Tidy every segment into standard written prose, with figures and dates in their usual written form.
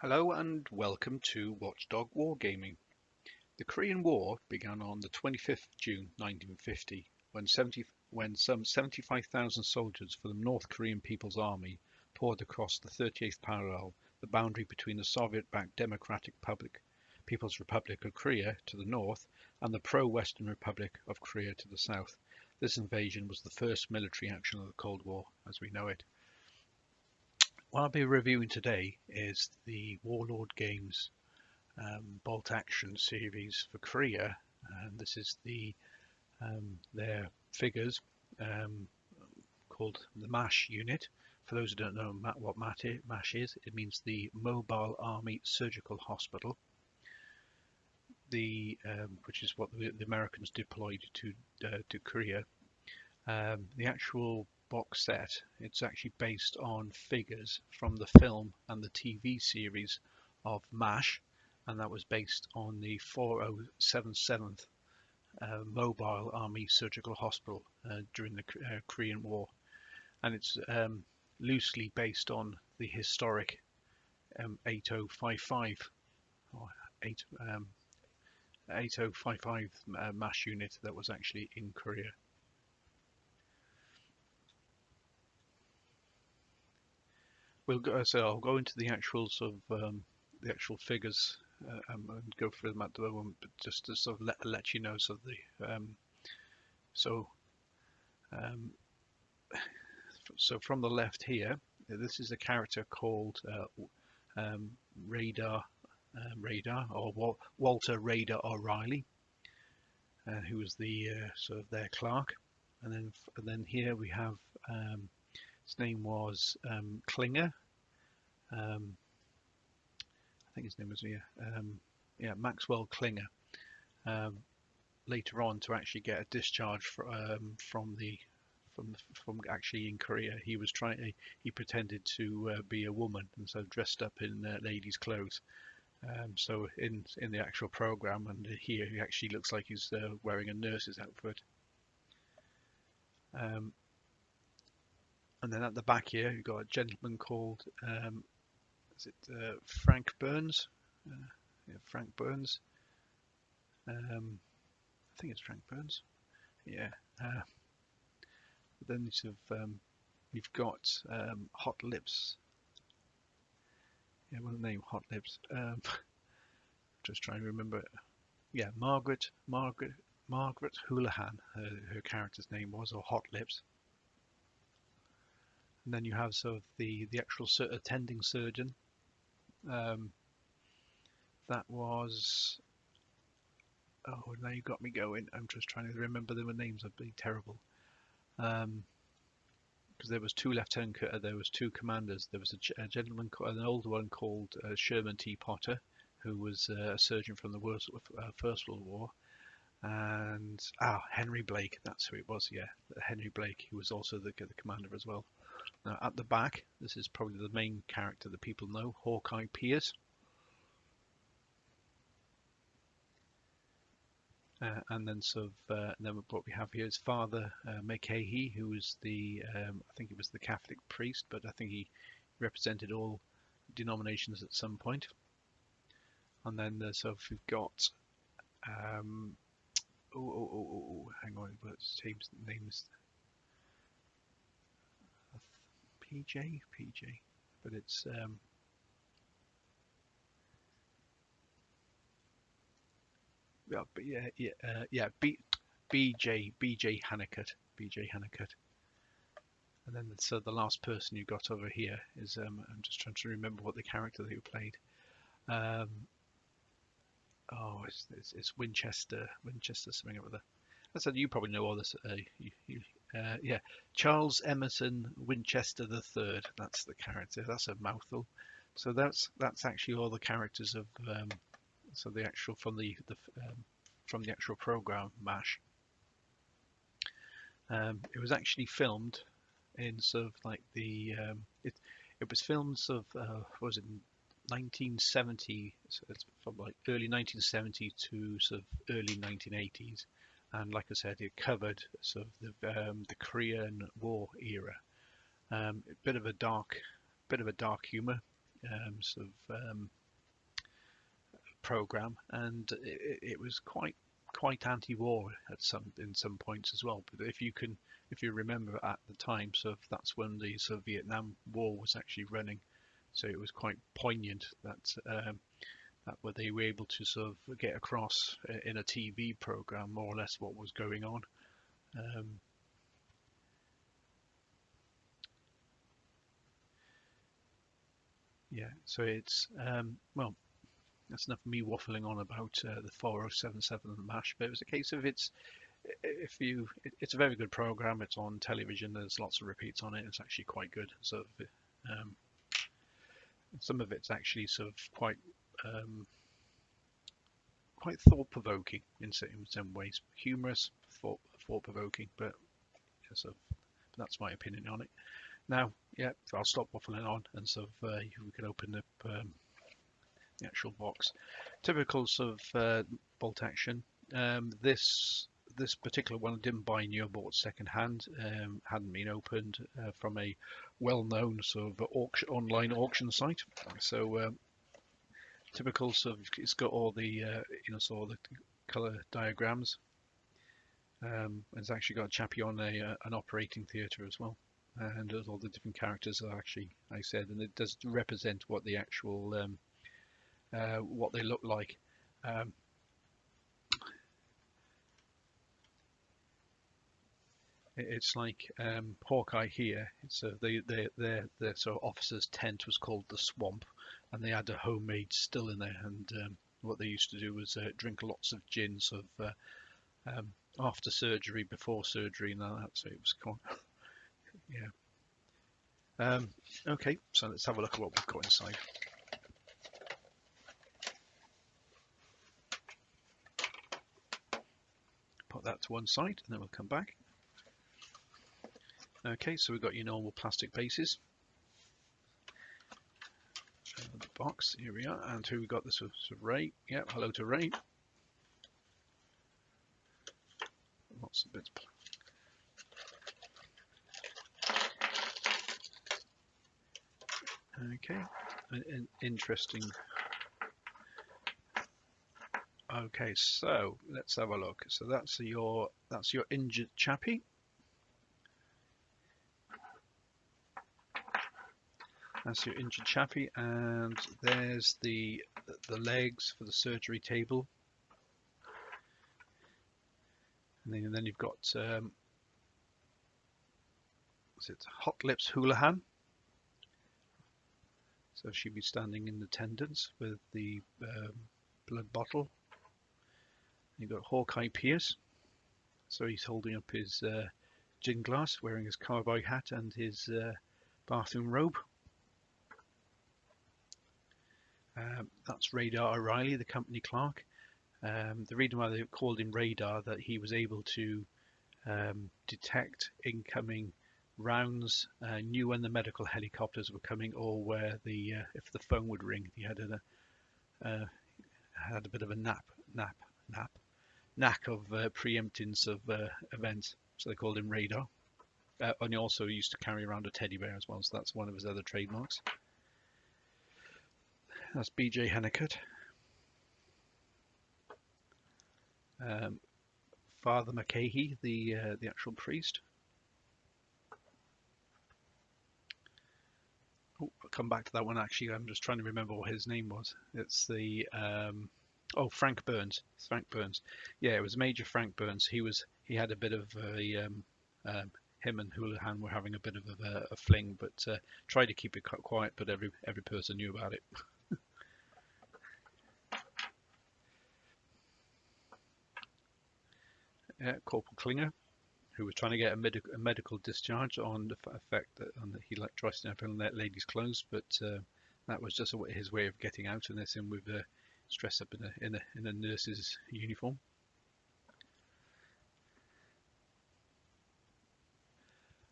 Hello and welcome to Watchdog Wargaming. The Korean War began on the 25th of June 1950 when some 75,000 soldiers for the North Korean People's Army poured across the 38th parallel, the boundary between the Soviet-backed People's Republic of Korea to the north and the pro-Western Republic of Korea to the south. This invasion was the first military action of the Cold War as we know it. What I'll be reviewing today is the Warlord Games Boltaction series for Korea, and this is their figures called the MASH unit. For those who don't know what MASH is, it means the Mobile Army Surgical Hospital, which is what the Americans deployed to Korea. The actual box set, it's actually based on figures from the film and the TV series of MASH, and that was based on the 4077th Mobile Army Surgical Hospital during the Korean War, and it's loosely based on the historic 8055 or 8055 MASH unit that was actually in Korea. So I'll go into the actual sort of the actual figures and go through them at the moment, but just to sort of let you know. So from the left here, this is a character called Radar or Walter Radar O'Reilly, who was the sort of their clerk, and then here we have his name was Klinger. I think his name was Maxwell Klinger. Later on, to actually get a discharge from actually in Korea, he pretended to be a woman, and so dressed up in ladies' clothes. So in the actual program, and here he actually looks like he's wearing a nurse's outfit. And then at the back here, you've got a gentleman called Frank Burns? Frank Burns. I think it's Frank Burns. Yeah. Then you've got Hot Lips. Yeah, what the name? Hot Lips. Just trying to remember it. Yeah, Margaret Houlihan. Her character's name was, or Hot Lips. And then you have sort of the actual attending surgeon. That was, oh, now you got me going. I'm just trying to remember the names. I'd be terrible. Because there was two there was two commanders. There was a gentleman, an older one called Sherman T. Potter, who was a surgeon from the First World War, and Henry Blake. That's who it was. Yeah, Henry Blake. He was also the commander as well. Now at the back, this is probably the main character that people know, Hawkeye Pierce. And then then what we have here is Father McCahey, who was I think he was the Catholic priest, but I think he represented all denominations at some point. And then we've got hang on, what his name is PJ, but it's BJ Hannicut. And then the last person you got over here is I'm just trying to remember what the character that you played. It's Winchester something or other. I said you probably know all this. Yeah, Charles Emerson Winchester III. That's the character. That's a mouthful. So that's actually all the characters of the actual from the actual program MASH. It was actually filmed in sort of like it was filmed sort of was it 1970, so it's from like early 1970 to sort of early 1980s, and like I said, it covered sort of the Korean War era. A bit of a dark humor. sort of program, and it was quite anti-war at some points as well. But if you remember at the time, so that's when the sort of Vietnam War was actually running, so it was quite poignant that that where they were able to sort of get across in a TV program more or less what was going on. Yeah, so it's well, that's enough of me waffling on about the 4077 and the MASH, but it was a case of it's a very good program. It's on television. There's lots of repeats on it. It's actually quite good. So um, some of it's actually sort of quite thought-provoking in some ways, humorous, thought-provoking, but sort of, that's my opinion on it. Now, yeah, I'll stop waffling on, and sort of we can open up the actual box. Typical sort of Boltaction. This particular one I didn't buy new, I bought second hand. Hadn't been opened from a well-known sort of online auction site. So typical sort of, it's got all the sort of the color diagrams. It's actually got a chappie on an operating theatre as well, and there's all the different characters are actually, I said, and it does represent what the actual what they look like. It's like Hawkeye here. So their sort of officer's tent was called the Swamp, and they had a homemade still in there. And what they used to do was drink lots of gin, sort of after surgery, before surgery, and all that. So it was quite, yeah. Okay, so let's have a look at what we've got inside. Put that to one side, and then we'll come back. Okay, so we've got your normal plastic bases. The box, here we are, and who we got? This was Ray. Yeah, hello to Ray. Lots of bits. Okay, an interesting. Okay, so let's have a look. So that's your injured chappie. That's your injured chappie, and there's the legs for the surgery table. And then you've got is it Hot Lips Houlihan? So she'd be standing in attendance with the blood bottle. You've got Hawkeye Pierce. So he's holding up his gin glass, wearing his cowboy hat and his bathroom robe. That's Radar O'Reilly, the company clerk. The reason why they called him Radar, that he was able to detect incoming rounds, knew when the medical helicopters were coming, or where the if the phone would ring. He had a bit of a knack of preempting of events, so they called him Radar. And he also used to carry around a teddy bear as well, so that's one of his other trademarks. That's BJ Hennicutt. Father McCahey, the actual priest. Oh, I'll come back to that one actually. I'm just trying to remember what his name was. It's the Frank Burns. It's Frank Burns. Yeah, it was Major Frank Burns. He had a bit of a him and Houlihan were having a bit of a fling, but tried to keep it quiet. But every person knew about it. Corporal Klinger, who was trying to get a medical discharge on the fact that he like dressing up in that lady's clothes, but that was just his way of getting out, and this him with dressed up in a nurse's uniform.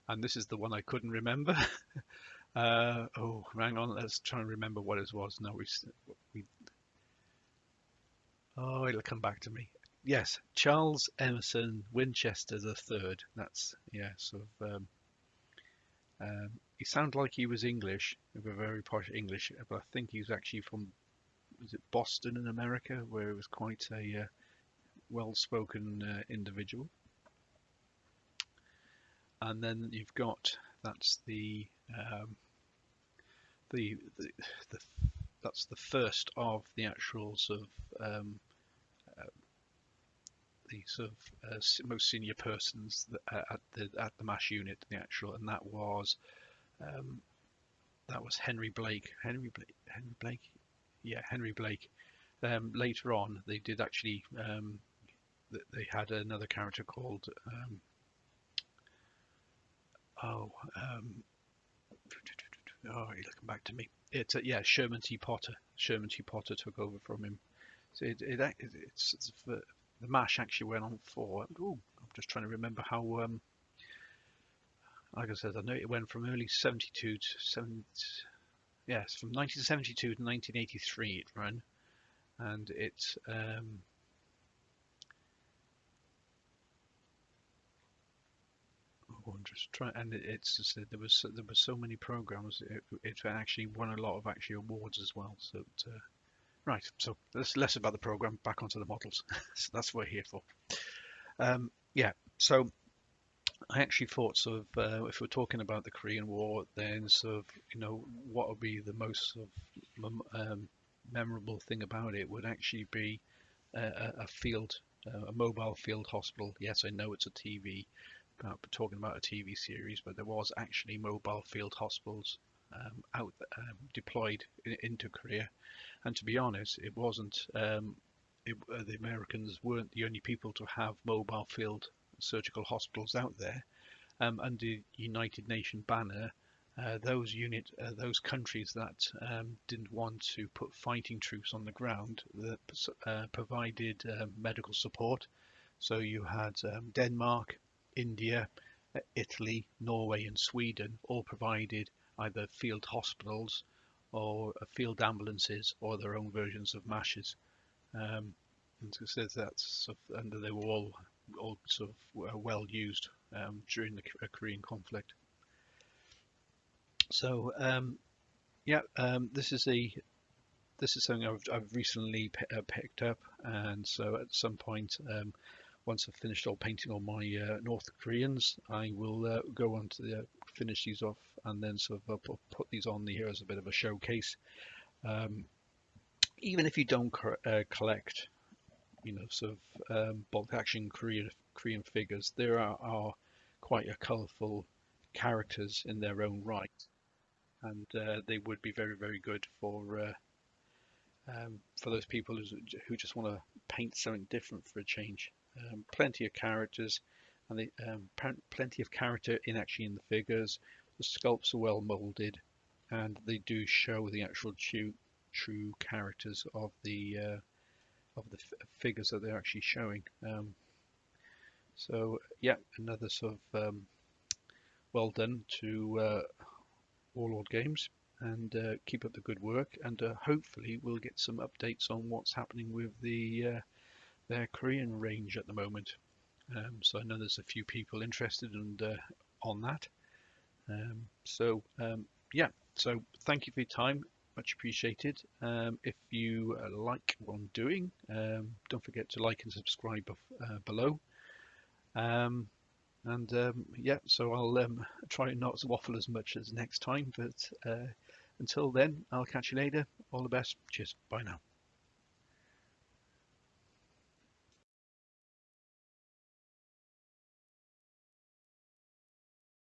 And this is the one I couldn't remember. Oh, hang on, let's try and remember what it was. No, oh, it'll come back to me. Yes, Charles Emerson Winchester III. That's, yeah, sort of He sounded like he was English, very posh English, but I think he was actually from, was it Boston in America, where he was quite a well-spoken individual. And then you've got, that's the, the, the that's the first of the actual sort of the sort of most senior persons at the MASH unit, the actual, and um, that was Henry Blake. Henry Blake, yeah, Henry Blake. Later on, they did actually they had another character called oh oh, you're looking back to me. It's yeah, Sherman T. Potter. Sherman T. Potter took over from him. So it's the MASH actually went on for. Oh, I'm just trying to remember how. Like I said, I know it went from early '72 to yes, from 1972 to 1983 it ran, and it's I'm just trying, and it's just that there was so many programs. It actually won a lot of actually awards as well. So right, so that's less about the program. Back onto the models. So that's what we're here for. Yeah, so I actually thought sort of if we're talking about the Korean War, then sort of what would be the most sort of memorable thing about it would actually be a field, a mobile field hospital. Yes, I know it's a TV, talking about a TV series, but there was actually mobile field hospitals out deployed into Korea. And to be honest, it wasn't. The Americans weren't the only people to have mobile field surgical hospitals out there. Under United Nations banner, those countries that didn't want to put fighting troops on the ground that provided medical support. So you had Denmark, India, Italy, Norway, and Sweden all provided either field hospitals or field ambulances or their own versions of MASHs. And so it says that and they were all sort of well used during the Korean conflict. So yeah, this is something I've recently picked up, and so at some point, once I've finished all painting all my North Koreans, I will go on to finish these off, and then sort of put these on here as a bit of a showcase. Even if you don't collect, sort of Boltaction Korean figures, there are quite a colourful characters in their own right, and they would be very, very good for those people who just want to paint something different for a change. Plenty of characters, and plenty of character in the figures. The sculpts are well molded, and they do show the actual true characters of the figures that they're actually showing. So yeah, another sort of well done to Warlord Games, and keep up the good work, and hopefully we'll get some updates on what's happening with their Korean range at the moment. So I know there's a few people interested on that. Yeah, so thank you for your time, much appreciated. If you like what I'm doing, don't forget to like and subscribe below. Yeah, so I'll try not to waffle as much as next time, but until then, I'll catch you later. All the best. Cheers. Bye now.